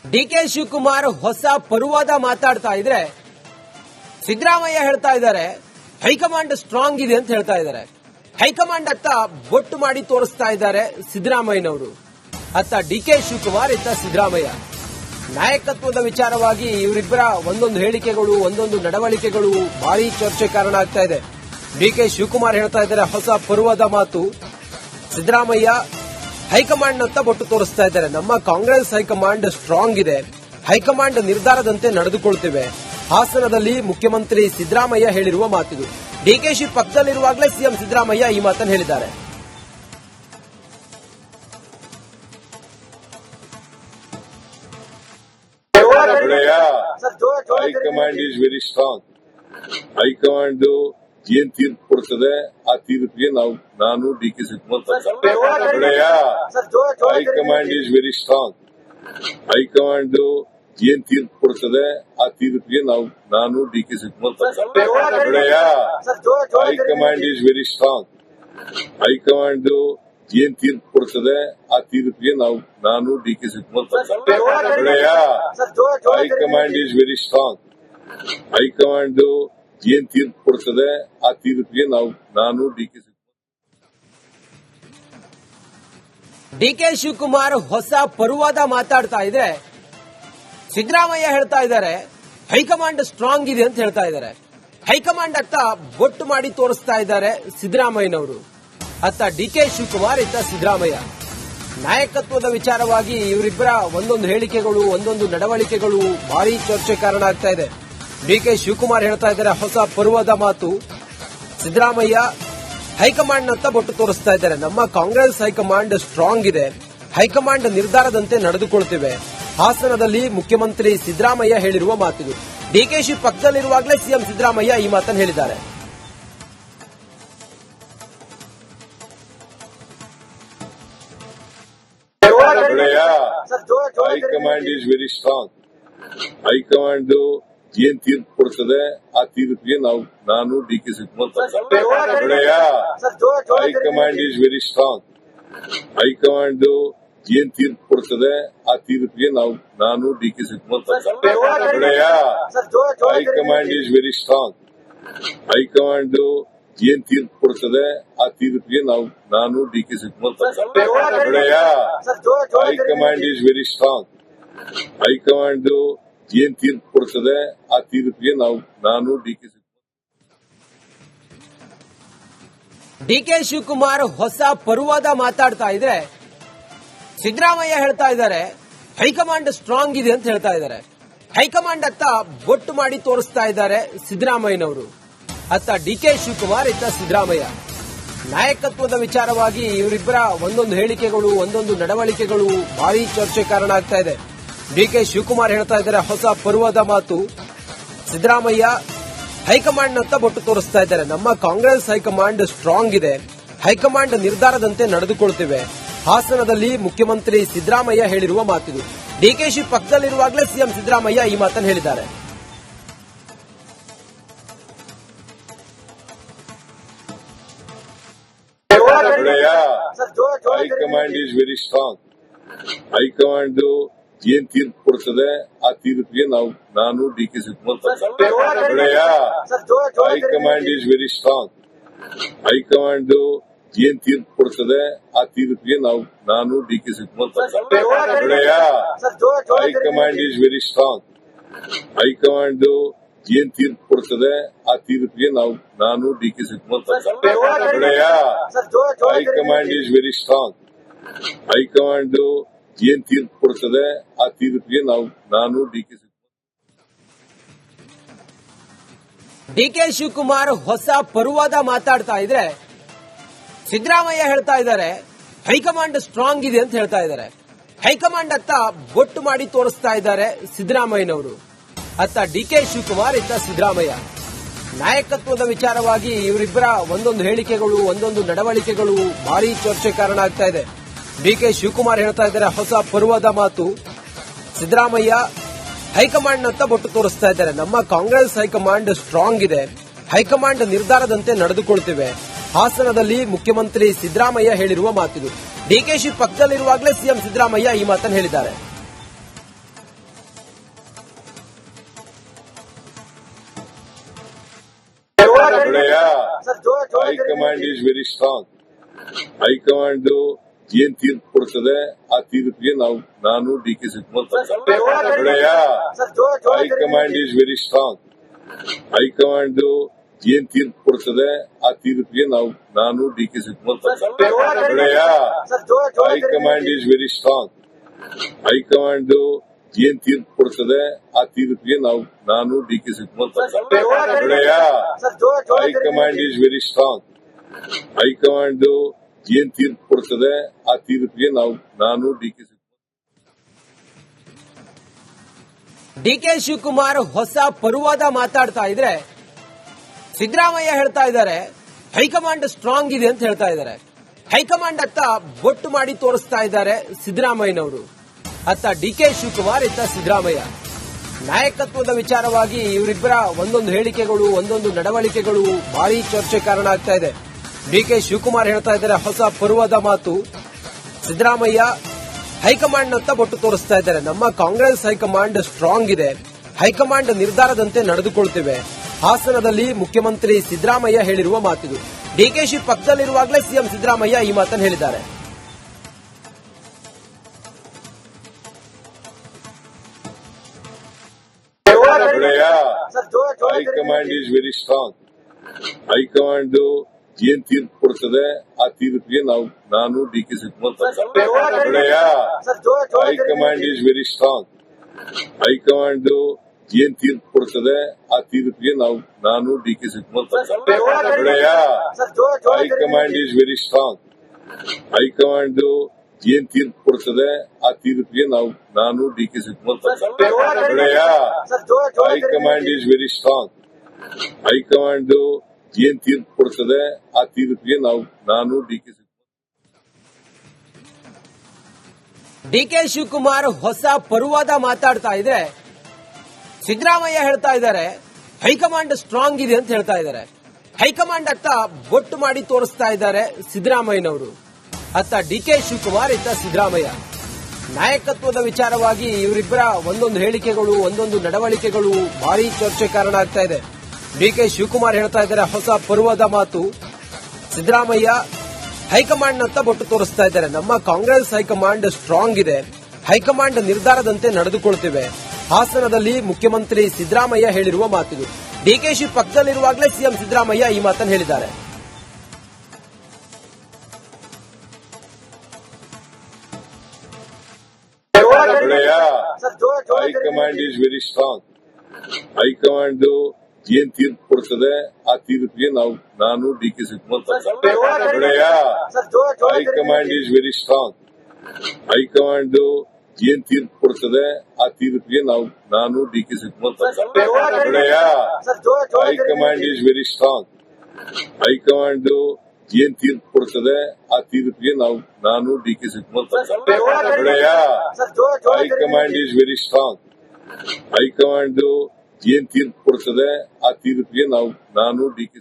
DK Shivakumar ಹೊಸ ಪರುವಾದ ಮಾತಾಡ್ತಾ ಇದ್ರೆ ಸಿದ್ದರಾಮಯ್ಯ ಹೇಳ್ತಾ ಇದ್ದಾರೆ ಹೈಕಮಾಂಡ್ ಸ್ಟ್ರಾಂಗ್ ಇದೆ ಅಂತ ಹೇಳ್ತಾ ಇದ್ದಾರೆ. ಹೈಕಮಾಂಡ್ ಅತ್ತ ಬೊಟ್ಟು ಮಾಡಿ ತೋರಿಸ್ತಾ ಇದ್ದಾರೆ ಸಿದ್ದರಾಮಯ್ಯನವರು. ಅತ್ತ ಡಿಕೆ ಶಿವಕುಮಾರ್ ಇತ್ತ ಸಿದ್ದರಾಮಯ್ಯ ನಾಯಕತ್ವದ ವಿಚಾರವಾಗಿ ಇವರಿಬ್ಬರ ಒಂದೊಂದು ಹೇಳಿಕೆಗಳು ಒಂದೊಂದು ನಡವಳಿಕೆಗಳು ಭಾರಿ ಚರ್ಚೆ ಕಾರಣ ಆಗ್ತಾ ಇದೆ. ಡಿಕೆ ಶಿವಕುಮಾರ್ ಹೇಳ್ತಾ ಇದ್ದಾರೆ ಹೊಸ ಪರುವಾದ ಮಾತು, ಸಿದ್ದರಾಮಯ್ಯ ಹೈಕಮಾಂಡ್ ಬೊಟ್ಟು ತೋರಿಸ್ತಾ ಇದ್ದಾರೆ. ನಮ್ಮ ಕಾಂಗ್ರೆಸ್ ಹೈಕಮಾಂಡ್ ಸ್ಟ್ರಾಂಗ್ ಇದೆ, ಹೈಕಮಾಂಡ್ ನಿರ್ಧಾರದಂತೆ ನಡೆದುಕೊಳ್ತೇವೆ. ಹಾಸನದಲ್ಲಿ ಮುಖ್ಯಮಂತ್ರಿ ಸಿದ್ದರಾಮಯ್ಯ ಹೇಳಿರುವ ಮಾತಿದು. ಡಿಕೆಶಿ ಪಕ್ಕದಲ್ಲಿರುವಾಗಲೇ ಸಿಎಂ ಸಿದ್ದರಾಮಯ್ಯ ಈ ಮಾತನ್ನು ಹೇಳಿದ್ದಾರೆ. High command is very strong. High command ಏನ್ ತೀರ್ಪು ಕೊಡ್ತದೆ ಆ ತೀರ್ಪಿಗೆ ನಾನು DK Shivakumar high command is very strong. High command ಏನ್ ತೀರ್ಪು ಕೊಡ್ತದೆ ಆ ತೀರ್ಪಿಗೆ ನಾನು DK Shivakumar high command is very strong. High command ಏನ್ ತೀರ್ಪು ಕೊಡ್ತದೆ ಆ ತೀರ್ಪಿಗೆ ನಾನು DK Shivakumar high command is very strong. High command ಏನ್ ತೀರ್ಪು ಕೊಡ್ತದೆ ಆ ತೀರ್ಪಿಗೆ ನಾನು ಡಿಕೆ ಶಿವಕುಮಾರ್ ಹೊಸ ಪರುವಾದ ಮಾತಾಡ್ತಾ ಇದ್ರೆ ಸಿದ್ದರಾಮಯ್ಯ ಹೇಳ್ತಾ ಇದ್ದಾರೆ ಹೈಕಮಾಂಡ್ ಸ್ಟ್ರಾಂಗ್ ಇದೆ ಅಂತ ಹೇಳ್ತಾ ಇದ್ದಾರೆ. ಹೈಕಮಾಂಡ್ ಅತ್ತ ಬೊಟ್ಟು ಮಾಡಿ ತೋರಿಸ್ತಾ ಇದ್ದಾರೆ ಸಿದ್ದರಾಮಯ್ಯನವರು. ಅತ್ತ ಡಿಕೆ ಶಿವಕುಮಾರ್ ಇತ್ತ ಸಿದ್ದರಾಮಯ್ಯ ನಾಯಕತ್ವದ ವಿಚಾರವಾಗಿ ಇವರಿಬ್ಬರ ಒಂದೊಂದು ಹೇಳಿಕೆಗಳು ಒಂದೊಂದು ನಡವಳಿಕೆಗಳು ಭಾರಿ ಚರ್ಚೆ ಕಾರಣ ಆಗ್ತಾ ಇದೆ. ಡಿಕೆ ಶಿವಕುಮಾರ್ ಹೇಳ್ತಾ ಇದ್ದಾರೆ ಹೊಸ ಪರುವಾದ ಮಾತು, ಸಿದ್ದರಾಮಯ್ಯ ಹೈಕಮಾಂಡ್ ಬೊಟ್ಟು ತೋರಿಸ್ತಾ ಇದ್ದಾರೆ. ನಮ್ಮ ಕಾಂಗ್ರೆಸ್ ಹೈಕಮಾಂಡ್ ಸ್ಟ್ರಾಂಗ್ ಇದೆ, ಹೈಕಮಾಂಡ್ ನಿರ್ಧಾರದಂತೆ ನಡೆದುಕೊಳ್ತೇವೆ. ಹಾಸನದಲ್ಲಿ ಮುಖ್ಯಮಂತ್ರಿ ಸಿದ್ದರಾಮಯ್ಯ ಹೇಳಿರುವ ಮಾತಿದು. ಡಿಕೆಶಿ ಪಕ್ಕದಲ್ಲಿರುವಾಗಲೇ ಸಿಎಂ ಸಿದ್ದರಾಮಯ್ಯ ಈ ಮಾತನ್ನು ಹೇಳಿದ್ದಾರೆ. High command is very strong. High command ಏನ್ ತೀರ್ಪು ಕೊಡ್ತದೆ ಆ ತೀರ್ಪಿಗೆ ನಾನು DK Shivakumar high command is very strong. High command ಏನ್ ತೀರ್ಪು ಕೊಡ್ತದೆ ಆ ತೀರ್ಪಿಗೆ ನಾನು DK Shivakumar high command is very strong. High command ಏನ್ ತೀರ್ಪು ಕೊಡ್ತದೆ ಆ ತೀರ್ಪಿಗೆ ನಾನು DK Shivakumar high command is very strong. High command ಏನ್ ತೀರ್ಪು ಕೊಡ್ತದೆ ಆ ತೀರ್ಪಿಗೆ ನಾನು ಡಿಕೆ ಶಿವಕುಮಾರ್ ಹೊಸ ಪರುವಾದ ಮಾತಾಡ್ತಾ ಇದ್ರೆ ಸಿದ್ದರಾಮಯ್ಯ ಹೇಳ್ತಾ ಇದ್ದಾರೆ ಹೈಕಮಾಂಡ್ ಸ್ಟ್ರಾಂಗ್ ಇದೆ ಅಂತ ಹೇಳ್ತಾ ಇದ್ದಾರೆ. ಹೈಕಮಾಂಡ್ ಅತ್ತ ಬೊಟ್ಟು ಮಾಡಿ ತೋರಿಸ್ತಾ ಇದ್ದಾರೆ ಸಿದ್ದರಾಮಯ್ಯನವರು. ಅತ್ತ ಡಿಕೆ ಶಿವಕುಮಾರ್ ಇತ್ತ ಸಿದ್ದರಾಮಯ್ಯ ನಾಯಕತ್ವದ ವಿಚಾರವಾಗಿ ಇವರಿಬ್ಬರ ಒಂದೊಂದು ಹೇಳಿಕೆಗಳು ಒಂದೊಂದು ನಡವಳಿಕೆಗಳು ಭಾರಿ ಚರ್ಚೆ ಕಾರಣ ಆಗ್ತಾ ಇದೆ. ಡಿಕೆ ಶಿವಕುಮಾರ್ ಹೇಳ್ತಾ ಇದ್ದಾರೆ ಹೊಸ ಪರುವಾದ ಮಾತು, ಸಿದ್ದರಾಮಯ್ಯ ಹೈಕಮಾಂಡ್ ಬೊಟ್ಟು ತೋರಿಸ್ತಾ ಇದ್ದಾರೆ. ನಮ್ಮ ಕಾಂಗ್ರೆಸ್ ಹೈಕಮಾಂಡ್ ಸ್ಟ್ರಾಂಗ್ ಇದೆ, ಹೈಕಮಾಂಡ್ ನಿರ್ಧಾರದಂತೆ ನಡೆದುಕೊಳ್ತೇವೆ. ಹಾಸನದಲ್ಲಿ ಮುಖ್ಯಮಂತ್ರಿ ಸಿದ್ದರಾಮಯ್ಯ ಹೇಳಿರುವ ಮಾತಿದು. ಡಿಕೆಶಿ ಪಕ್ಕದಲ್ಲಿರುವಾಗಲೇ ಸಿಎಂ ಸಿದ್ದರಾಮಯ್ಯ ಈ ಮಾತನ್ನು ಹೇಳಿದ್ದಾರೆ. High command is very strong. High command ಏನ್ ತೀರ್ಪು ಕೊಡ್ತದೆ ಆ ತೀರ್ಪಿಗೆ ನಾನು DK Shivakumar high command is very strong. High command ಏನ್ ತೀರ್ಪು ಕೊಡ್ತದೆ ಆ ತೀರ್ಪಿಗೆ ನಾನು DK Shivakumar high command is very strong. High command ಏನ್ ತೀರ್ಪು ಕೊಡ್ತದೆ ಆ ತೀರ್ಪಿಗೆ ನಾನು DK Shivakumar high command is very strong. High command ಏನ್ ತೀರ್ಪು ಕೊಡ್ತದೆ ಆ ತೀರ್ಪಿಗೆ ನಾನು ಡಿಕೆ ಶಿವಕುಮಾರ್ ಹೊಸ ಪರುವಾದ ಮಾತಾಡ್ತಾ ಇದ್ರೆ ಸಿದ್ದರಾಮಯ್ಯ ಹೇಳ್ತಾ ಇದ್ದಾರೆ ಹೈಕಮಾಂಡ್ ಸ್ಟ್ರಾಂಗ್ ಇದೆ ಅಂತ ಹೇಳ್ತಾ ಇದ್ದಾರೆ. ಹೈಕಮಾಂಡ್ ಅತ್ತ ಬೊಟ್ಟು ಮಾಡಿ ತೋರಿಸ್ತಾ ಇದ್ದಾರೆ ಸಿದ್ದರಾಮಯ್ಯನವರು. ಅತ್ತ ಡಿಕೆ ಶಿವಕುಮಾರ್ ಇತ್ತ ಸಿದ್ದರಾಮಯ್ಯ ನಾಯಕತ್ವದ ವಿಚಾರವಾಗಿ ಇವರಿಬ್ಬರ ಒಂದೊಂದು ಹೇಳಿಕೆಗಳು ಒಂದೊಂದು ನಡವಳಿಕೆಗಳು ಭಾರಿ ಚರ್ಚೆ ಕಾರಣ ಆಗ್ತಾ ಇದೆ. ಡಿಕೆ ಶಿವಕುಮಾರ್ ಹೇಳ್ತಾ ಇದ್ದಾರೆ ಹೊಸ ಪರುವಾದ ಮಾತು, ಸಿದ್ದರಾಮಯ್ಯ ಹೈಕಮಾಂಡ್ ಬೊಟ್ಟು ತೋರಿಸ್ತಾ ಇದ್ದಾರೆ. ನಮ್ಮ ಕಾಂಗ್ರೆಸ್ ಹೈಕಮಾಂಡ್ ಸ್ಟ್ರಾಂಗ್ ಇದೆ, ಹೈಕಮಾಂಡ್ ನಿರ್ಧಾರದಂತೆ ನಡೆದುಕೊಳ್ತೇವೆ. ಹಾಸನದಲ್ಲಿ ಮುಖ್ಯಮಂತ್ರಿ ಸಿದ್ದರಾಮಯ್ಯ ಹೇಳಿರುವ ಮಾತಿದು. ಡಿಕೆಶಿ ಪಕ್ಕದಲ್ಲಿರುವಾಗಲೇ ಸಿಎಂ ಸಿದ್ದರಾಮಯ್ಯ ಈ ಮಾತನ್ನು ಹೇಳಿದ್ದಾರೆ. High command is very strong. High command ಏನ್ ತೀರ್ಪು ಕೊಡ್ತದೆ ಆ ತೀರ್ಪಿಗೆ ನಾನು D K Shivakumar high command is very strong. High command ಏನ್ ತೀರ್ಪು ಕೊಡ್ತದೆ ಆ ತೀರ್ಪಿಗೆ ನಾನು D K Shivakumar high command is very strong. High command ಏನ್ ತೀರ್ಪು ಕೊಡ್ತದೆ ಆ ತೀರ್ಪಿಗೆ ನಾನು D K Shivakumar high command is very strong. High command ಏನ್ ತೀರ್ಪು ಕೊಡ್ತದೆ ಆ ತೀರ್ಪಿಗೆ ನಾನು ಡಿ ಕೆ ಶಿವಕುಮಾರ್ ಹೊಸ ಪರುವಾದ ಮಾತಾಡ್ತಾ ಇದ್ರೆ ಸಿದ್ದರಾಮಯ್ಯ ಹೇಳ್ತಾ ಇದ್ದಾರೆ ಹೈಕಮಾಂಡ್ ಸ್ಟ್ರಾಂಗ್ ಇದೆ ಅಂತ ಹೇಳ್ತಾ ಇದ್ದಾರೆ. ಹೈಕಮಾಂಡ್ ಅತ್ತ ಬೊಟ್ಟು ಮಾಡಿ ತೋರಿಸ್ತಾ ಇದ್ದಾರೆ ಸಿದ್ದರಾಮಯ್ಯನವರು. ಅತ್ತ ಡಿ ಕೆ ಶಿವಕುಮಾರ್, ಇತ್ತ ಸಿದ್ದರಾಮಯ್ಯ. ನಾಯಕತ್ವದ ವಿಚಾರವಾಗಿ ಇವರಿಬ್ಬರ ಒಂದೊಂದು ಹೇಳಿಕೆಗಳು, ಒಂದೊಂದು ನಡವಳಿಕೆಗಳು ಭಾರಿ ಚರ್ಚೆ ಕಾರಣ ಆಗ್ತಾ ಇದೆ. ಡಿ ಕೆ ಶಿವಕುಮಾರ್ ಹೇಳ್ತಾ ಇದ್ದಾರೆ ಹೊಸ ಪರುವಾದ ಮಾತು. ಸಿದ್ದರಾಮಯ್ಯ ಹೈಕಮಾಂಡ್ ಅಂತ ಬೊಟ್ಟು ತೋರಿಸ್ತಾ ಇದ್ದಾರೆ. ನಮ್ಮ ಕಾಂಗ್ರೆಸ್ ಹೈಕಮಾಂಡ್ ಸ್ಟ್ರಾಂಗ್ ಇದೆ, ಹೈಕಮಾಂಡ್ ನಿರ್ಧಾರದಂತೆ ನಡೆದುಕೊಳ್ತೇವೆ. ಹಾಸನದಲ್ಲಿ ಮುಖ್ಯಮಂತ್ರಿ ಸಿದ್ದರಾಮಯ್ಯ ಹೇಳಿರುವ ಮಾತಿದು. ಡಿಕೆಶಿ ಪಕ್ಕದಲ್ಲಿರುವಾಗಲೇ ಸಿಎಂ ಸಿದ್ದರಾಮಯ್ಯ ಈ ಮಾತನ್ನು ಹೇಳಿದ್ದಾರೆ. High command is very strong. High command ಏನ್ ತೀರ್ಪು ಕೊಡ್ತದೆ ಆ ತೀರ್ಪಿಗೆ ನಾನು D K Shivakumar high command is very strong. High command ಏನ್ ತೀರ್ಪು ಕೊಡ್ತದೆ ಆ ತೀರ್ಪಿಗೆ ನಾನು D K Shivakumar high command is very strong. High command ಏನ್ ತೀರ್ಪು ಕೊಡ್ತದೆ ಆ ತೀರ್ಪಿಗೆ ನಾನು D K Shivakumar high command is very strong. High command ಏನ್ ತೀರ್ಪು ಕೊಡ್ತದೆ ಆ ತೀರ್ಪಿಗೆ ನಾನು ಡಿ ಕೆ ಶಿವಕುಮಾರ್ ಹೊಸ ಪರುವಾದ ಮಾತಾಡ್ತಾ ಇದ್ರೆ ಸಿದ್ದರಾಮಯ್ಯ ಹೇಳ್ತಾ ಇದ್ದಾರೆ ಹೈಕಮಾಂಡ್ ಸ್ಟ್ರಾಂಗ್ ಇದೆ ಅಂತ ಹೇಳ್ತಾ ಇದ್ದಾರೆ. ಹೈಕಮಾಂಡ್ ಅತ್ತ ಬೊಟ್ಟು ಮಾಡಿ ತೋರಿಸ್ತಾ ಇದ್ದಾರೆ ಸಿದ್ದರಾಮಯ್ಯನವರು. ಅತ್ತ ಡಿ ಕೆ ಶಿವಕುಮಾರ್, ಇತ್ತ ಸಿದ್ದರಾಮಯ್ಯ. ನಾಯಕತ್ವದ ವಿಚಾರವಾಗಿ ಇವರಿಬ್ಬರ ಒಂದೊಂದು ಹೇಳಿಕೆಗಳು, ಒಂದೊಂದು ನಡವಳಿಕೆಗಳು ಭಾರಿ ಚರ್ಚೆ ಕಾರಣ ಆಗ್ತಾ ಇದೆ. ಡಿ ಕೆ ಶಿವಕುಮಾರ್ ಹೇಳ್ತಾ ಇದ್ದಾರೆ ಹೊಸ ಪರುವಾದ ಮಾತು. ಸಿದ್ದರಾಮಯ್ಯ ಹೈಕಮಾಂಡ್ ಅಂತ ಬೊಟ್ಟು ತೋರಿಸ್ತಾ ಇದ್ದಾರೆ. ನಮ್ಮ ಕಾಂಗ್ರೆಸ್ ಹೈಕಮಾಂಡ್ ಸ್ಟ್ರಾಂಗ್ ಇದೆ, ಹೈಕಮಾಂಡ್ ನಿರ್ಧಾರದಂತೆ ನಡೆದುಕೊಳ್ತೇವೆ. ಹಾಸನದಲ್ಲಿ ಮುಖ್ಯಮಂತ್ರಿ ಸಿದ್ದರಾಮಯ್ಯ ಹೇಳಿರುವ ಮಾತಿದು. ಡಿಕೆಶಿ ಪಕ್ಕದಲ್ಲಿರುವಾಗಲೇ ಸಿಎಂ ಸಿದ್ದರಾಮಯ್ಯ ಈ ಮಾತನ್ನು ಹೇಳಿದ್ದಾರೆ. High command is very strong. High command ಏನ್ ತೀರ್ಪು ಕೊಡ್ತದೆ ಆ ತೀರ್ಪಿಗೆ ನಾನು D K Shivakumar high command is very strong. High command ಏನ್ ತೀರ್ಪು ಕೊಡ್ತದೆ ಆ ತೀರ್ಪಿಗೆ ನಾನು D K Shivakumar high command is very strong. High command ಏನ್ ತೀರ್ಪು ಕೊಡ್ತದೆ ಆ ತೀರ್ಪಿಗೆ ನಾನು D K Shivakumar high command is very strong. High command ಏನ್ ತೀರ್ಪು ಕೊಡ್ತದೆ ಆ ತೀರ್ಪಿಗೆ ನಾನು ಡಿ ಕೆ